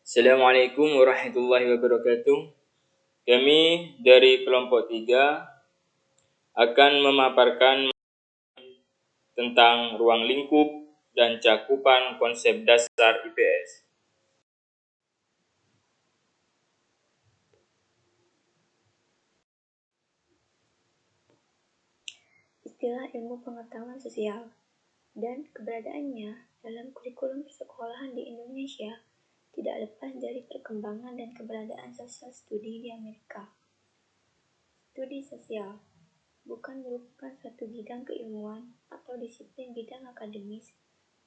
Assalamualaikum warahmatullahi wabarakatuh. Kami dari kelompok 3 akan memaparkan tentang ruang lingkup dan cakupan konsep dasar IPS. Istilah ilmu pengetahuan sosial dan keberadaannya dalam kurikulum persekolahan di Indonesia tidak lepas dari perkembangan dan keberadaan sosial studi di Amerika. Studi sosial bukan merupakan suatu bidang keilmuan atau disiplin bidang akademis,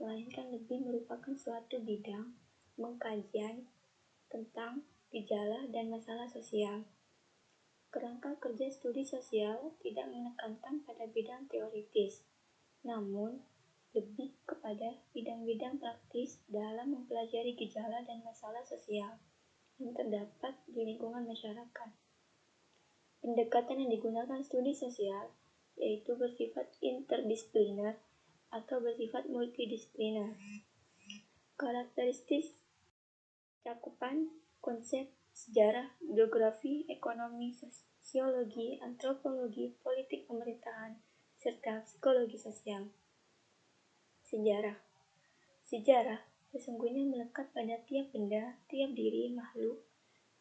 melainkan lebih merupakan suatu bidang pengkajian tentang gejala dan masalah sosial. Kerangka kerja studi sosial tidak menekankan pada bidang teoritis, namun lebih kepada bidang-bidang praktis dalam mempelajari gejala dan masalah sosial yang terdapat di lingkungan masyarakat. Pendekatan yang digunakan studi sosial yaitu bersifat interdisipliner atau bersifat multidisipliner. Karakteristik cakupan konsep sejarah, geografi, ekonomi, sosiologi, antropologi, politik pemerintahan, serta psikologi sosial. Sejarah sesungguhnya melekat pada tiap benda, tiap diri makhluk,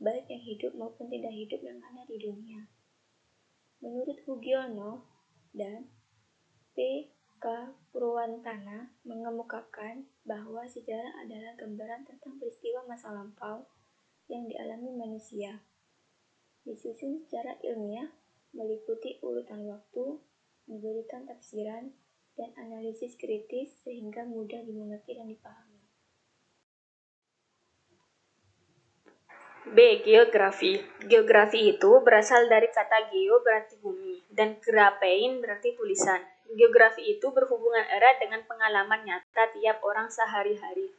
baik yang hidup maupun tidak hidup yang ada di dunia. Menurut Hugiono dan P. K. Purwantana mengemukakan bahwa sejarah adalah gambaran tentang peristiwa masa lampau yang dialami manusia, disusun secara ilmiah, meliputi urutan waktu, memberikan tafsiran, dan analisis kritis sehingga mudah dimengerti dan dipahami. B. Geografi. Geografi itu berasal dari kata geo berarti bumi dan graphein berarti tulisan. Geografi itu berhubungan erat dengan pengalaman nyata tiap orang sehari-hari.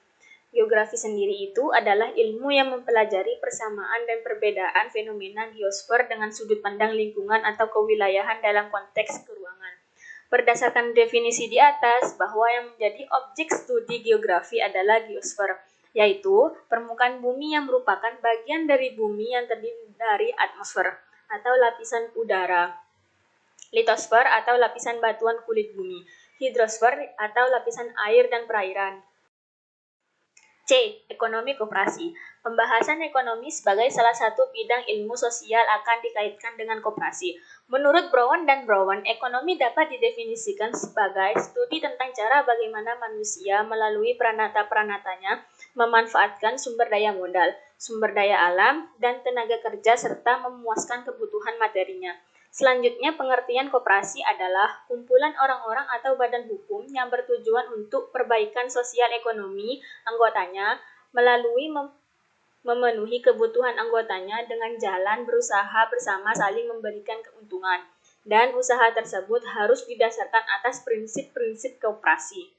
Geografi sendiri itu adalah ilmu yang mempelajari persamaan dan perbedaan fenomena geosfer dengan sudut pandang lingkungan atau kewilayahan dalam konteks keruangan. Berdasarkan definisi di atas, bahwa yang menjadi objek studi geografi adalah geosfer, yaitu permukaan bumi yang merupakan bagian dari bumi yang terdiri dari atmosfer atau lapisan udara, litosfer atau lapisan batuan kulit bumi, hidrosfer atau lapisan air dan perairan. C. Ekonomi koperasi. Pembahasan ekonomi sebagai salah satu bidang ilmu sosial akan dikaitkan dengan koperasi. Menurut Brown dan Brown, ekonomi dapat didefinisikan sebagai studi tentang cara bagaimana manusia melalui peranata-peranatanya memanfaatkan sumber daya modal, sumber daya alam, dan tenaga kerja serta memuaskan kebutuhan materinya. Selanjutnya, pengertian koperasi adalah kumpulan orang-orang atau badan hukum yang bertujuan untuk perbaikan sosial ekonomi anggotanya melalui memenuhi kebutuhan anggotanya dengan jalan berusaha bersama saling memberikan keuntungan, dan usaha tersebut harus didasarkan atas prinsip-prinsip koperasi.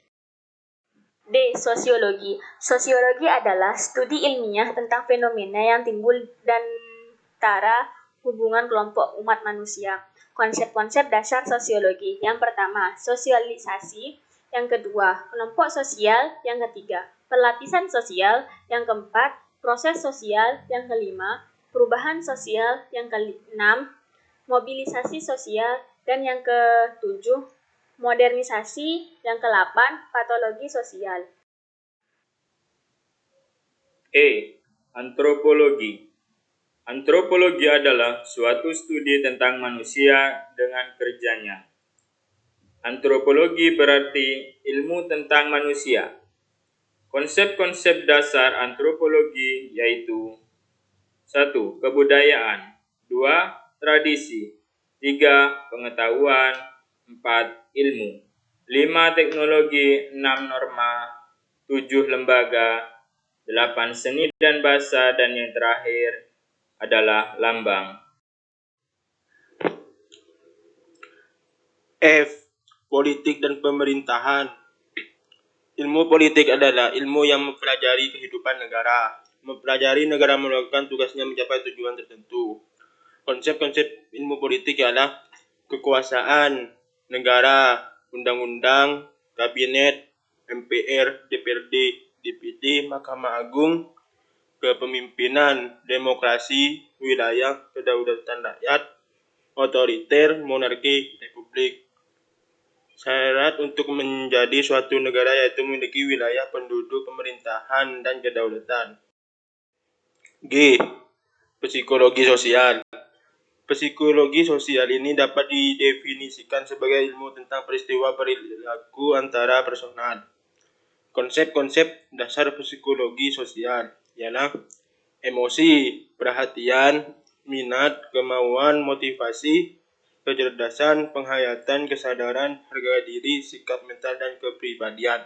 D. Sosiologi. Sosiologi adalah studi ilmiah tentang fenomena yang timbul dan antara hubungan kelompok umat manusia. Konsep-konsep dasar sosiologi. Yang pertama, sosialisasi. Yang kedua, kelompok sosial. Yang ketiga, perlapisan sosial. Yang keempat, proses sosial. Yang kelima, perubahan sosial. Yang keenam, mobilisasi sosial. Dan yang ketujuh, modernisasi. Yang ke-8, patologi sosial. E. Antropologi. Antropologi adalah suatu studi tentang manusia dengan kerjanya. Antropologi berarti ilmu tentang manusia. Konsep-konsep dasar antropologi yaitu 1. Kebudayaan 2. Tradisi 3. Pengetahuan 4. Ilmu 5. Teknologi 6. Norma 7. Lembaga 8. Seni dan bahasa dan yang terakhir adalah lambang. F. Politik dan pemerintahan. Ilmu politik adalah ilmu yang mempelajari kehidupan negara. Mempelajari negara melakukan tugasnya mencapai tujuan tertentu. Konsep-konsep ilmu politik adalah kekuasaan negara, undang-undang, kabinet, MPR, DPRD, DPD, Mahkamah Agung, kepemimpinan, demokrasi, wilayah, kedaulatan rakyat, otoriter, monarki, republik. Syarat untuk menjadi suatu negara yaitu memiliki wilayah, penduduk, pemerintahan, dan kedaulatan. G. Psikologi sosial. Psikologi sosial ini dapat didefinisikan sebagai ilmu tentang peristiwa perilaku antara personal. Konsep-konsep dasar psikologi sosial ialah emosi, perhatian, minat, kemauan, motivasi, kecerdasan, penghayatan, kesadaran, harga diri, sikap mental, dan kepribadian.